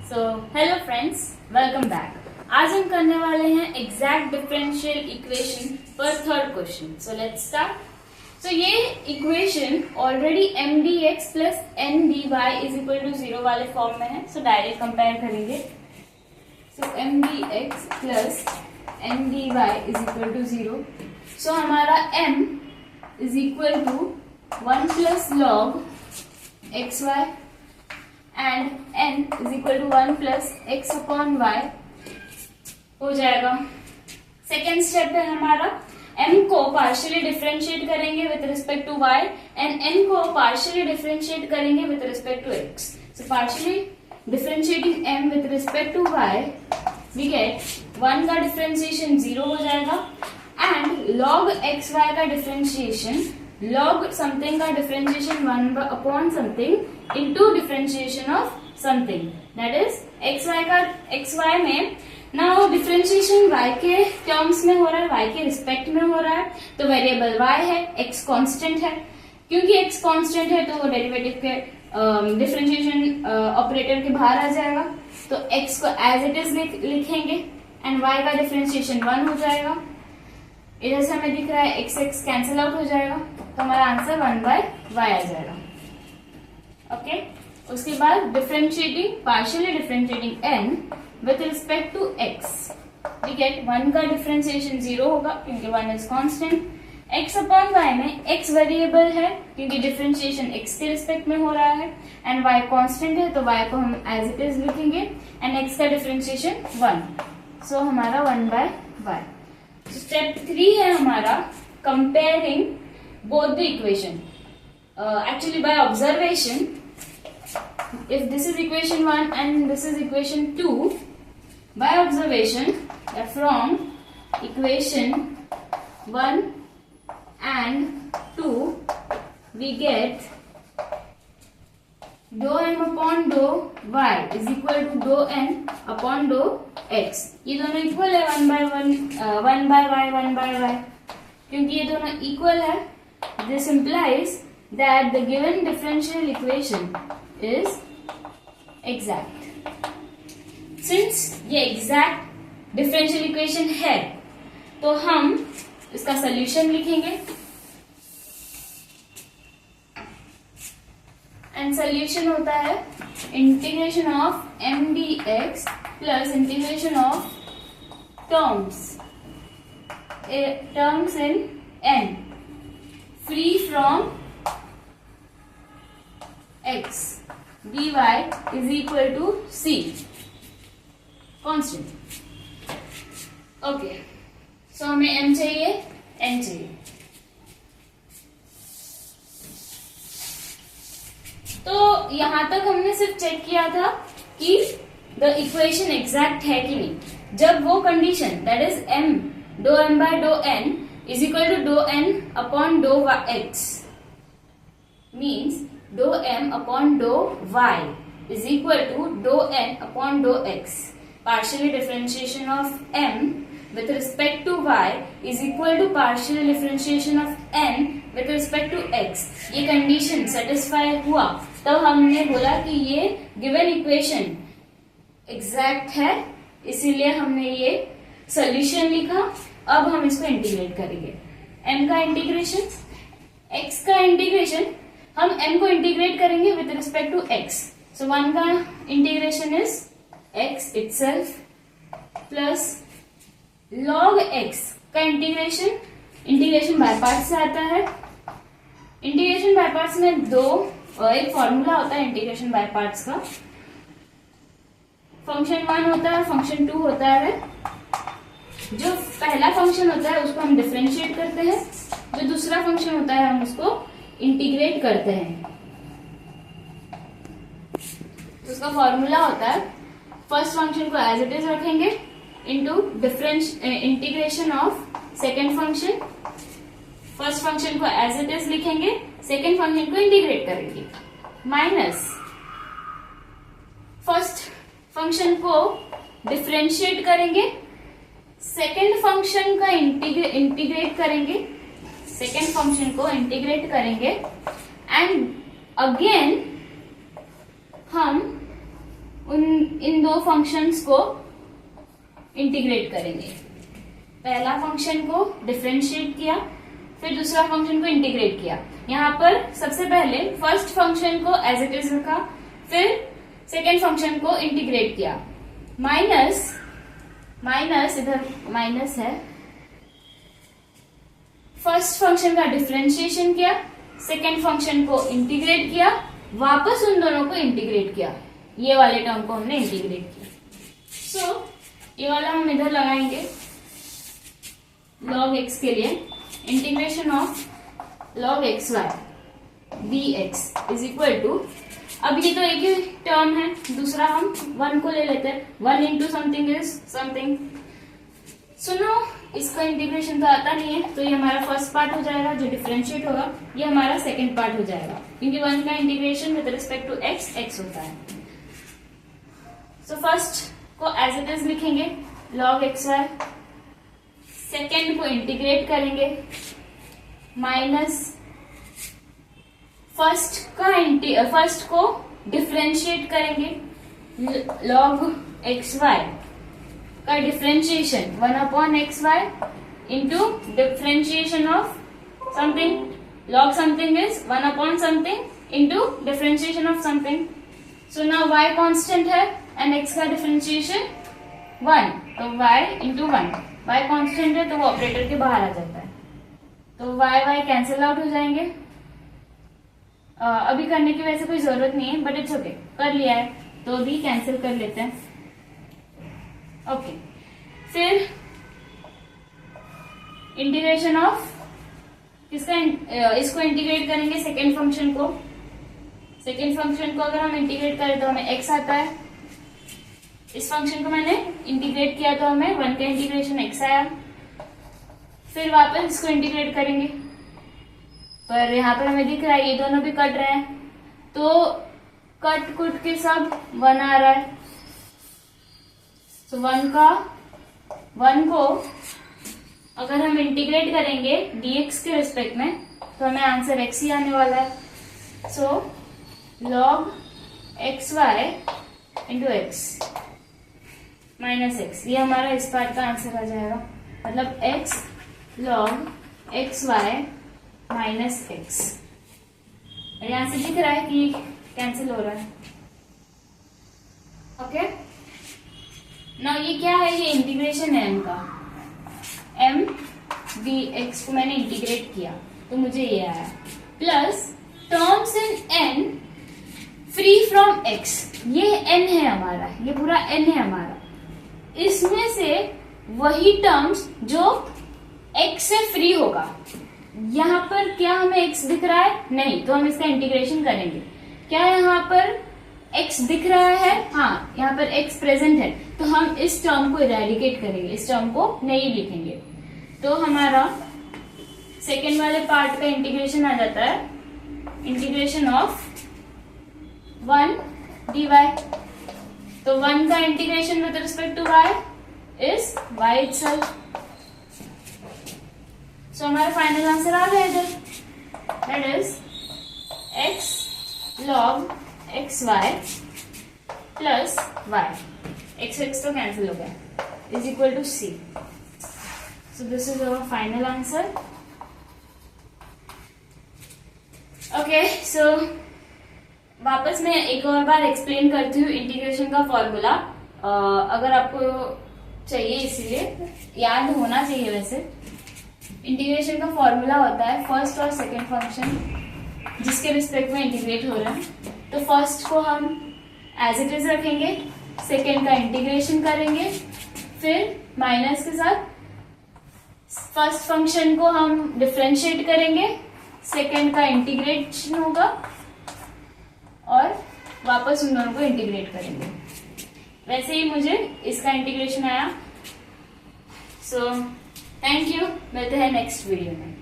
सो hello friends, welcome back. आज हम करने वाले हैं एग्जैक्ट डिफरेंशियल इक्वेशन पर third question. So let's start. So ये equation already m d x plus n d y is equal to 0 वाले form में है। सो डायरेक्ट कंपेयर करेंगे। So m d x plus n d y is equal to 0। So हमारा m is equal to 1 plus log x y and n is equal to 1 plus x upon y हो जाएगा। Second step है हमारा, m को partially differentiate करेंगे with respect to y and n को partially differentiate करेंगे with respect to x। So partially differentiating m with respect to y we get 1 का differentiation 0 हो जाएगा एंड log x y का डिफरेंशिएशन log समथिंग का differentiation 1 upon something into differentiation of something, that is xy का xy में now differentiation y के terms में हो रहा है, y के रिस्पेक्ट में हो रहा है। तो वेरिएबल y है, x कांस्टेंट है। क्योंकि x कांस्टेंट है तो वो डेरिवेटिव के डिफरेंशिएशन ऑपरेटर के बाहर आ जाएगा। तो x को एज इट इज लिखेंगे एंड y का डिफरेंशिएशन 1 हो जाएगा। इधर से हमें दिख रहा है x x कैंसिल आउट हो जाएगा, तो हमारा आंसर 1 बाय y आ जाएगा। ओके, उसके बाद differentiating partially differentiating n with respect to x we get 1 का डिफरेंशिएशन 0 होगा क्योंकि 1 is constant. x upon y में x वेरिएबल है क्योंकि डिफरेंशिएशन x के रिस्पेक्ट में हो रहा है एंड y कांस्टेंट है तो y को हम एज इट इज लिखेंगे एंड x का डिफरेंशिएशन 1। सो हमारा 1 बाय y। स्टेप 3 है हमारा comparing both the equation. Actually by observation, if this is equation 1 and this is equation 2, by observation from equation 1 and 2 we get dou m upon dou y is equal to dou n upon dou x। ये दोनों equal है 1 by y 1 by y। क्योंकि ये दोनों equal है, this implies that the given differential equation is exact। Since ये exact differential equation है तो हम इसका solution लिखेंगे and solution होता है integration of m dx plus integration of terms in n free from x dy is equal to c constant। Okay, so हमें m चाहिए, n चाहिए। तो यहां तक हमने सिर्फ चेक किया था कि द इक्वेशन एग्जैक्ट है कि नहीं। जब वो condition that is m dou m by dou n is equal to dou n upon dou x means dou m upon dou y is equal to dou n upon dou x। Partial differentiation of m with respect to y is equal to partial differentiation of n with respect to x। ये condition satisfy हुआ तब हमने बोला कि ये given equation exact है, इसीलिए हमने ये सोल्यूशन लिखा। अब हम इसको इंटीग्रेट करेंगे। m का इंटीग्रेशन, x का इंटीग्रेशन, हम m को इंटीग्रेट करेंगे विद रिस्पेक्ट टू x। सो 1 का integration is x itself plus log x का इंटीग्रेशन बाय पार्ट्स से आता है। इंटीग्रेशन बाय पार्ट्स में एक फॉर्मूला होता है इंटीग्रेशन बाय पार्ट्स का। फंक्शन 1 होता है, फंक्शन 2 होता है। जो पहला फंक्शन होता है उसको हम डिफरेंशिएट करते हैं, जो दूसरा फंक्शन होता है हम उसको इंटीग्रेट करते हैं। तो उसका फॉर्मूला होता है फर्स्ट फंक्शन को एज इट इज रखेंगे into integration of second function. First function को एज इट इज लिखेंगे, सेकेंड फंक्शन को इंटीग्रेट करेंगे, माइनस फर्स्ट फंक्शन को डिफरेंशिएट करेंगे, सेकेंड फंक्शन का इंटीग्रेट करेंगे, सेकेंड फंक्शन को इंटीग्रेट करेंगे एंड अगेन हम इन दो फंक्शंस को इंटीग्रेट करेंगे। पहला फंक्शन को डिफरेंशिएट किया, फिर दूसरा फंक्शन को इंटीग्रेट किया। यहाँ पर सबसे पहले फर्स्ट फंक्शन को एज इट इज रखा, फिर सेकेंड फंक्शन को इंटीग्रेट किया। माइनस इधर माइनस है, फर्स्ट फंक्शन का डिफरेंशिएशन किया, सेकेंड फंक्शन को इंटीग्रेट किया, वापस उन दोनों को इंटीग्रेट किया। ये वाले टर्म को हमने इंटीग्रेट किया। सो ये वाला हम इधर लगाएंगे log x के लिए। Integration of log x y dx is equal to, अब ये तो एक ही टर्म है, दूसरा हम 1 को ले लेते हैं। 1 इंटू समथिंग इज समथिंग। सुनो, इसका इंटीग्रेशन तो आता नहीं है, तो ये हमारा फर्स्ट पार्ट हो जाएगा जो डिफरेंशिएट होगा, ये हमारा सेकंड पार्ट हो जाएगा, क्योंकि 1 का integration with respect to x होता है। सो फर्स्ट को एज इट इज लिखेंगे log एक्स वाई, सेकेंड को इंटीग्रेट करेंगे, माइनस फर्स्ट को डिफरेंशिएट करेंगे, log एक्स वाई का differentiation 1 upon x y into differentiation of something, log something is 1 upon something into differentiation of something. So now y constant है and x का differentiation 1, तो y into 1, y constant है तो वो operator के बाहर आ जाता है, तो y कैंसिल आउट हो जाएंगे। अभी करने की वैसे कोई जरूरत नहीं है, बट इट्स ओके, कर लिया है तो भी कैंसिल कर लेते हैं। ओके, फिर इंटीग्रेशन ऑफ किसका, इसको इंटीग्रेट करेंगे सेकेंड फंक्शन को। सेकेंड फंक्शन को अगर हम इंटीग्रेट करें तो हमें x आता है। इस फंक्शन को मैंने इंटीग्रेट किया तो हमें 1 का इंटीग्रेशन x आया। फिर वापस इसको इंटीग्रेट करेंगे, पर यहाँ पर हमें दिख रहा है ये दोनों भी कट रहे हैं, तो कट कुट के सब 1 आ रहा है। तो 1 को अगर हम इंटीग्रेट करेंगे dx के रिस्पेक्ट में तो हमें आंसर x ही आने वाला है। So log x y into x minus x, ये हमारा इस पार्ट का आंसर आ जाएगा, मतलब x log x y minus x. यहां से दिख रहा है कि कैंसिल हो रहा है। ओके, नाउ ये क्या है, ये इंटीग्रेशन है m का। m dx को मैंने इंटीग्रेट किया तो मुझे ये आया, plus terms in n free from x, ये n है हमारा, ये पूरा n है हमारा, इसमें से वही टर्म्स जो x से फ्री होगा। यहाँ पर क्या हमें x दिख रहा है? नहीं, तो हम इसका इंटीग्रेशन करेंगे। क्या यहाँ पर x दिख रहा है? हाँ, यहाँ पर x प्रेजेंट है, तो हम इस टर्म को इरेडिकेट करेंगे, इस टर्म को नहीं लिखेंगे। तो हमारा सेकेंड वाले पार्ट का इंटीग्रेशन आ जाता है, इंटीग्रेशन ऑफ 1 dy। तो 1 का integration with respect to y is y itself. So हमारा फाइनल आंसर आ गया इधर, that is x log x y plus y, x तो कैंसिल हो गया, is equal to c। So this is our final answer. Okay, so वापस मैं एक और बार एक्सप्लेन करती हूँ इंटीग्रेशन का फॉर्मूला, अगर आपको चाहिए, इसीलिए याद होना चाहिए। वैसे इंटीग्रेशन का फॉर्मूला होता है फर्स्ट और सेकंड फंक्शन जिसके रिस्पेक्ट में इंटीग्रेट हो रहा है, तो फर्स्ट को हम एज इट इज रखेंगे, सेकंड का इंटीग्रेशन करेंगे, फिर माइनस के साथ फर्स्ट फंक्शन को हम डिफरेंशिएट करेंगे, सेकंड का इंटीग्रेशन होगा और वापस उन दोनों को इंटीग्रेट करेंगे। वैसे ही मुझे इसका इंटीग्रेशन आया। सो थैंक यू, मिलते हैं नेक्स्ट वीडियो में।